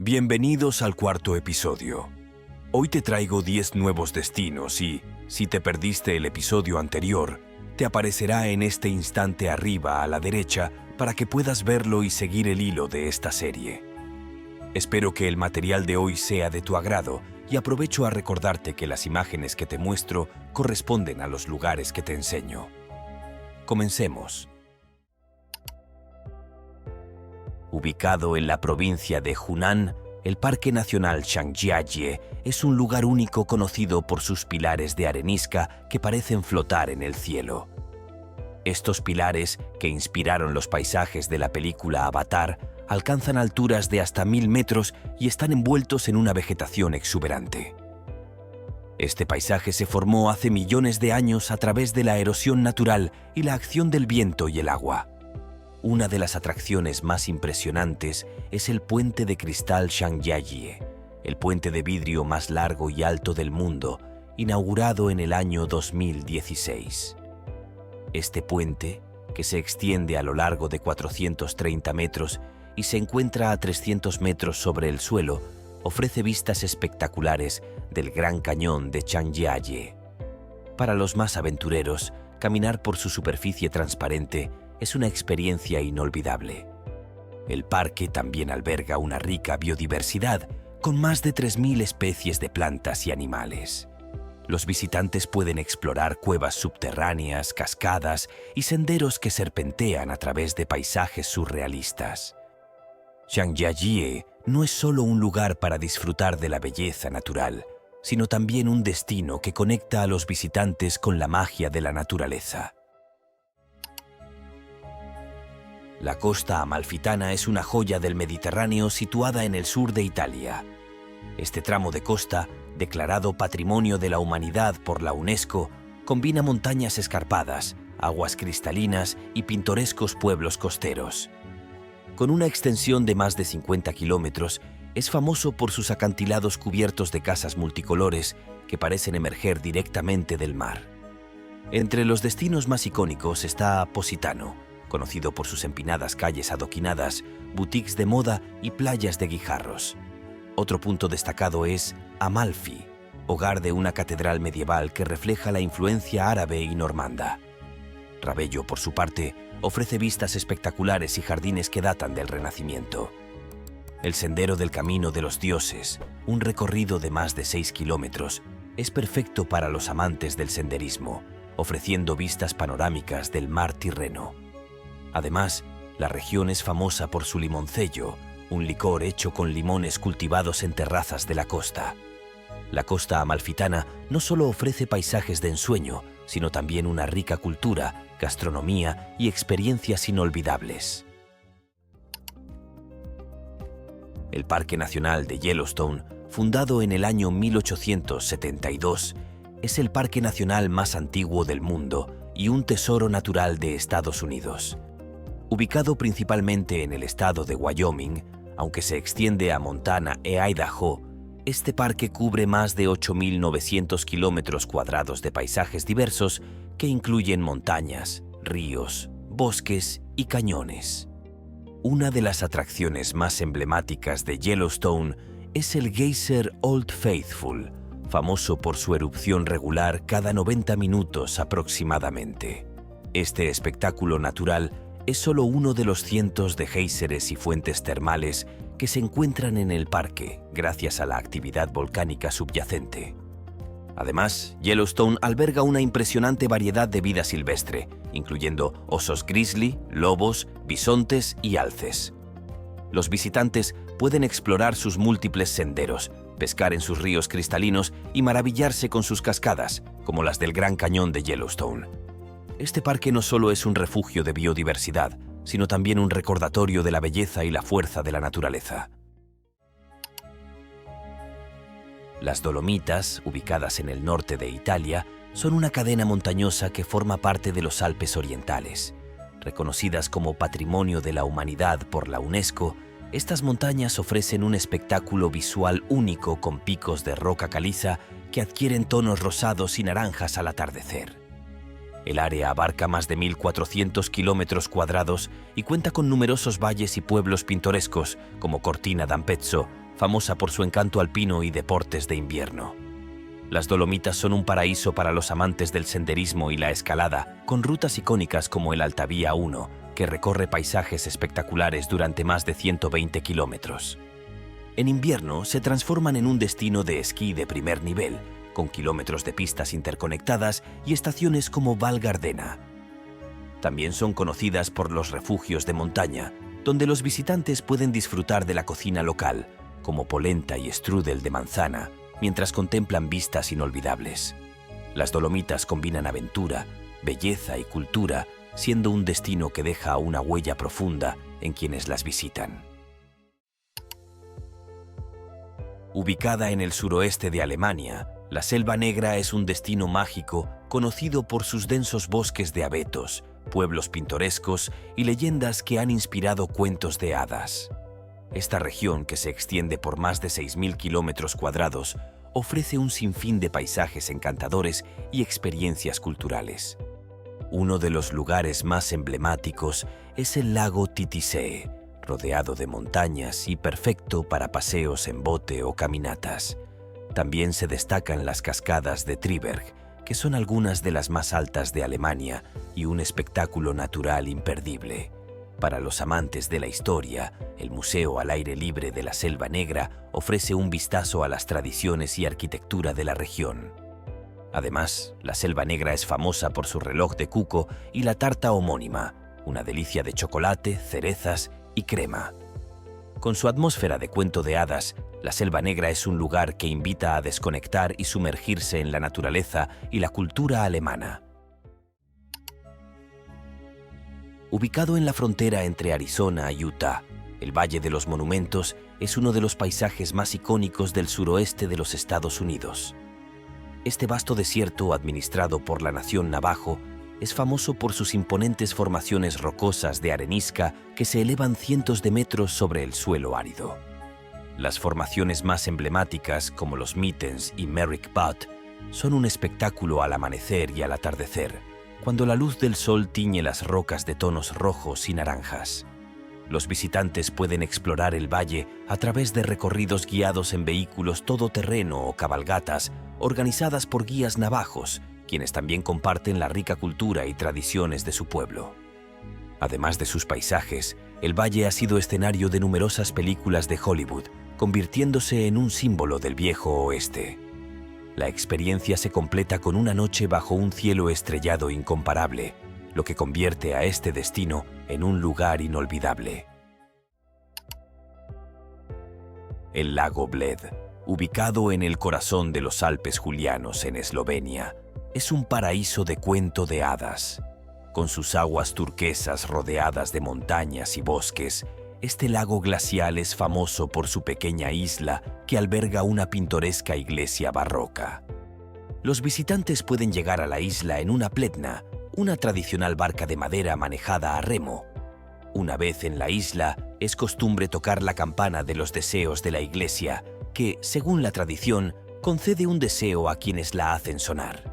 Bienvenidos al cuarto episodio. Hoy te traigo 10 nuevos destinos y, si te perdiste el episodio anterior, te aparecerá en este instante arriba a la derecha para que puedas verlo y seguir el hilo de esta serie. Espero que el material de hoy sea de tu agrado y aprovecho a recordarte que las imágenes que te muestro corresponden a los lugares que te enseño. Comencemos. Ubicado en la provincia de Hunan, el Parque Nacional Zhangjiajie es un lugar único conocido por sus pilares de arenisca que parecen flotar en el cielo. Estos pilares, que inspiraron los paisajes de la película Avatar, alcanzan alturas de hasta 1000 metros y están envueltos en una vegetación exuberante. Este paisaje se formó hace millones de años a través de la erosión natural y la acción del viento y el agua. Una de las atracciones más impresionantes es el puente de cristal Zhangjiajie, el puente de vidrio más largo y alto del mundo, inaugurado en el año 2016. Este puente, que se extiende a lo largo de 430 metros y se encuentra a 300 metros sobre el suelo, ofrece vistas espectaculares del Gran Cañón de Zhangjiajie. Para los más aventureros, caminar por su superficie transparente es una experiencia inolvidable. El parque también alberga una rica biodiversidad, con más de 3000 especies de plantas y animales. Los visitantes pueden explorar cuevas subterráneas, cascadas y senderos que serpentean a través de paisajes surrealistas. Zhangjiajie no es solo un lugar para disfrutar de la belleza natural, sino también un destino que conecta a los visitantes con la magia de la naturaleza. La costa amalfitana es una joya del Mediterráneo situada en el sur de Italia. Este tramo de costa, declarado Patrimonio de la Humanidad por la UNESCO, combina montañas escarpadas, aguas cristalinas y pintorescos pueblos costeros. Con una extensión de más de 50 kilómetros, es famoso por sus acantilados cubiertos de casas multicolores que parecen emerger directamente del mar. Entre los destinos más icónicos está Positano, conocido por sus empinadas calles adoquinadas, boutiques de moda y playas de guijarros. Otro punto destacado es Amalfi, hogar de una catedral medieval que refleja la influencia árabe y normanda. Ravello, por su parte, ofrece vistas espectaculares y jardines que datan del Renacimiento. El Sendero del Camino de los Dioses, un recorrido de más de 6 kilómetros, es perfecto para los amantes del senderismo, ofreciendo vistas panorámicas del mar Tirreno. Además, la región es famosa por su limoncello, un licor hecho con limones cultivados en terrazas de la costa. La costa amalfitana no solo ofrece paisajes de ensueño, sino también una rica cultura, gastronomía y experiencias inolvidables. El Parque Nacional de Yellowstone, fundado en el año 1872, es el parque nacional más antiguo del mundo y un tesoro natural de Estados Unidos. Ubicado principalmente en el estado de Wyoming, aunque se extiende a Montana e Idaho, este parque cubre más de 8.900 kilómetros cuadrados de paisajes diversos que incluyen montañas, ríos, bosques y cañones. Una de las atracciones más emblemáticas de Yellowstone es el geyser Old Faithful, famoso por su erupción regular cada 90 minutos aproximadamente. Este espectáculo natural es solo uno de los cientos de géiseres y fuentes termales que se encuentran en el parque gracias a la actividad volcánica subyacente. Además, Yellowstone alberga una impresionante variedad de vida silvestre, incluyendo osos grizzly, lobos, bisontes y alces. Los visitantes pueden explorar sus múltiples senderos, pescar en sus ríos cristalinos y maravillarse con sus cascadas, como las del Gran Cañón de Yellowstone. Este parque no solo es un refugio de biodiversidad, sino también un recordatorio de la belleza y la fuerza de la naturaleza. Las Dolomitas, ubicadas en el norte de Italia, son una cadena montañosa que forma parte de los Alpes orientales. Reconocidas como Patrimonio de la Humanidad por la UNESCO, estas montañas ofrecen un espectáculo visual único con picos de roca caliza que adquieren tonos rosados y naranjas al atardecer. El área abarca más de 1.400 kilómetros cuadrados y cuenta con numerosos valles y pueblos pintorescos como Cortina d'Ampezzo, famosa por su encanto alpino y deportes de invierno. Las Dolomitas son un paraíso para los amantes del senderismo y la escalada, con rutas icónicas como el Altavía 1, que recorre paisajes espectaculares durante más de 120 kilómetros. En invierno se transforman en un destino de esquí de primer nivel, con kilómetros de pistas interconectadas y estaciones como Val Gardena. También son conocidas por los refugios de montaña, donde los visitantes pueden disfrutar de la cocina local, como polenta y strudel de manzana, mientras contemplan vistas inolvidables. Las Dolomitas combinan aventura, belleza y cultura, siendo un destino que deja una huella profunda en quienes las visitan. Ubicada en el suroeste de Alemania, la Selva Negra es un destino mágico conocido por sus densos bosques de abetos, pueblos pintorescos y leyendas que han inspirado cuentos de hadas. Esta región, que se extiende por más de 6.000 kilómetros cuadrados, ofrece un sinfín de paisajes encantadores y experiencias culturales. Uno de los lugares más emblemáticos es el lago Titisee, rodeado de montañas y perfecto para paseos en bote o caminatas. También se destacan las cascadas de Triberg, que son algunas de las más altas de Alemania y un espectáculo natural imperdible. Para los amantes de la historia, el Museo al Aire Libre de la Selva Negra ofrece un vistazo a las tradiciones y arquitectura de la región. Además, la Selva Negra es famosa por su reloj de cuco y la tarta homónima, una delicia de chocolate, cerezas y crema. Con su atmósfera de cuento de hadas, la Selva Negra es un lugar que invita a desconectar y sumergirse en la naturaleza y la cultura alemana. Ubicado en la frontera entre Arizona y Utah, el Valle de los Monumentos es uno de los paisajes más icónicos del suroeste de los Estados Unidos. Este vasto desierto, administrado por la nación Navajo, es famoso por sus imponentes formaciones rocosas de arenisca que se elevan cientos de metros sobre el suelo árido. Las formaciones más emblemáticas, como los Mittens y Merrick Butte, son un espectáculo al amanecer y al atardecer, cuando la luz del sol tiñe las rocas de tonos rojos y naranjas. Los visitantes pueden explorar el valle a través de recorridos guiados en vehículos todoterreno o cabalgatas organizadas por guías navajos, quienes también comparten la rica cultura y tradiciones de su pueblo. Además de sus paisajes, el valle ha sido escenario de numerosas películas de Hollywood, convirtiéndose en un símbolo del viejo oeste. La experiencia se completa con una noche bajo un cielo estrellado incomparable, lo que convierte a este destino en un lugar inolvidable. El lago Bled, ubicado en el corazón de los Alpes Julianos en Eslovenia, es un paraíso de cuento de hadas. Con sus aguas turquesas rodeadas de montañas y bosques, este lago glacial es famoso por su pequeña isla que alberga una pintoresca iglesia barroca. Los visitantes pueden llegar a la isla en una pletna, una tradicional barca de madera manejada a remo. Una vez en la isla, es costumbre tocar la campana de los deseos de la iglesia, que, según la tradición, concede un deseo a quienes la hacen sonar.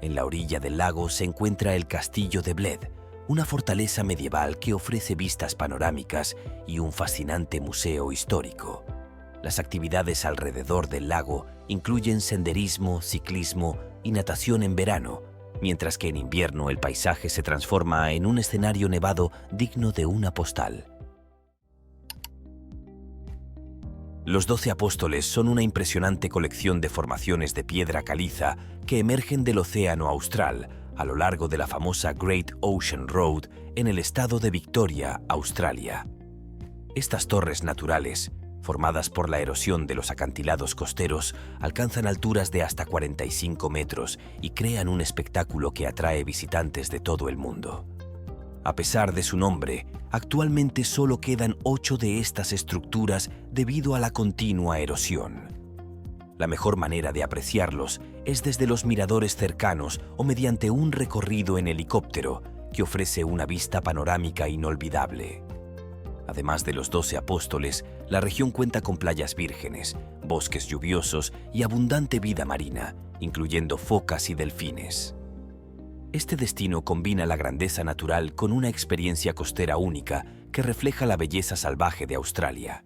En la orilla del lago se encuentra el castillo de Bled, una fortaleza medieval que ofrece vistas panorámicas y un fascinante museo histórico. Las actividades alrededor del lago incluyen senderismo, ciclismo y natación en verano, mientras que en invierno el paisaje se transforma en un escenario nevado digno de una postal. Los 12 Apóstoles son una impresionante colección de formaciones de piedra caliza que emergen del Océano Austral a lo largo de la famosa Great Ocean Road en el estado de Victoria, Australia. Estas torres naturales, formadas por la erosión de los acantilados costeros, alcanzan alturas de hasta 45 metros y crean un espectáculo que atrae visitantes de todo el mundo. A pesar de su nombre, actualmente solo quedan 8 de estas estructuras debido a la continua erosión. La mejor manera de apreciarlos es desde los miradores cercanos o mediante un recorrido en helicóptero que ofrece una vista panorámica inolvidable. Además de los 12 Apóstoles, la región cuenta con playas vírgenes, bosques lluviosos y abundante vida marina, incluyendo focas y delfines. Este destino combina la grandeza natural con una experiencia costera única que refleja la belleza salvaje de Australia.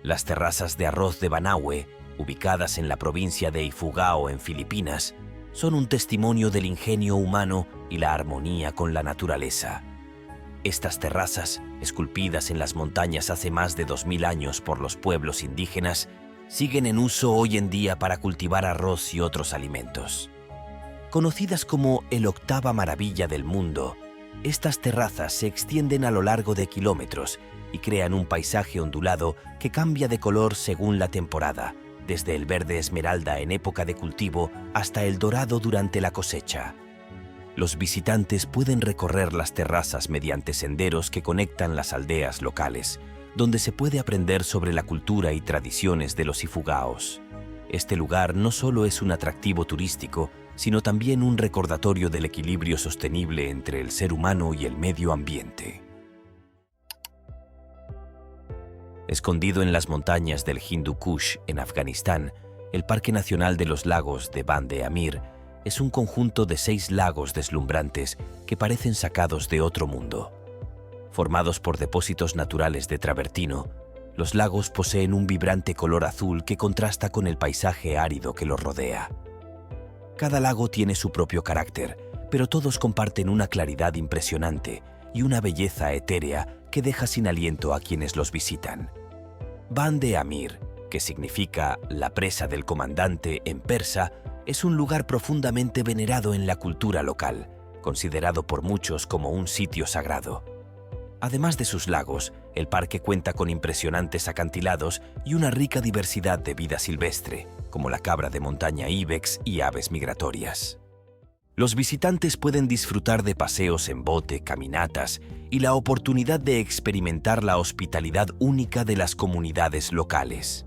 Las terrazas de arroz de Banaue, ubicadas en la provincia de Ifugao en Filipinas, son un testimonio del ingenio humano y la armonía con la naturaleza. Estas terrazas, esculpidas en las montañas hace más de 2000 años por los pueblos indígenas, siguen en uso hoy en día para cultivar arroz y otros alimentos. Conocidas como el octava maravilla del mundo, estas terrazas se extienden a lo largo de kilómetros y crean un paisaje ondulado que cambia de color según la temporada, desde el verde esmeralda en época de cultivo hasta el dorado durante la cosecha. Los visitantes pueden recorrer las terrazas mediante senderos que conectan las aldeas locales, donde se puede aprender sobre la cultura y tradiciones de los ifugaos. Este lugar no solo es un atractivo turístico, sino también un recordatorio del equilibrio sostenible entre el ser humano y el medio ambiente. Escondido en las montañas del Hindu Kush, en Afganistán, el Parque Nacional de los Lagos de Bande Amir es un conjunto de 6 lagos deslumbrantes que parecen sacados de otro mundo. Formados por depósitos naturales de travertino, los lagos poseen un vibrante color azul que contrasta con el paisaje árido que los rodea. Cada lago tiene su propio carácter, pero todos comparten una claridad impresionante y una belleza etérea que deja sin aliento a quienes los visitan. Bande Amir, que significa la presa del comandante en persa, es un lugar profundamente venerado en la cultura local, considerado por muchos como un sitio sagrado. Además de sus lagos, el parque cuenta con impresionantes acantilados y una rica diversidad de vida silvestre, como la cabra de montaña ibex y aves migratorias. Los visitantes pueden disfrutar de paseos en bote, caminatas y la oportunidad de experimentar la hospitalidad única de las comunidades locales.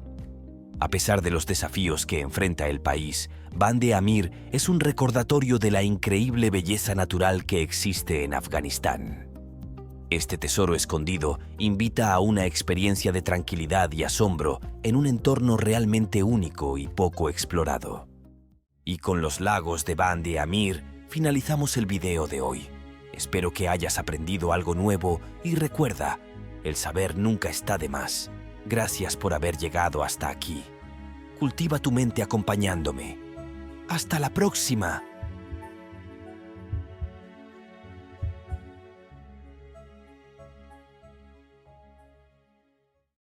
A pesar de los desafíos que enfrenta el país, Bande Amir es un recordatorio de la increíble belleza natural que existe en Afganistán. Este tesoro escondido invita a una experiencia de tranquilidad y asombro en un entorno realmente único y poco explorado. Y con los lagos de Bande Amir finalizamos el video de hoy. Espero que hayas aprendido algo nuevo y recuerda, el saber nunca está de más. Gracias por haber llegado hasta aquí. Cultiva tu mente acompañándome. ¡Hasta la próxima!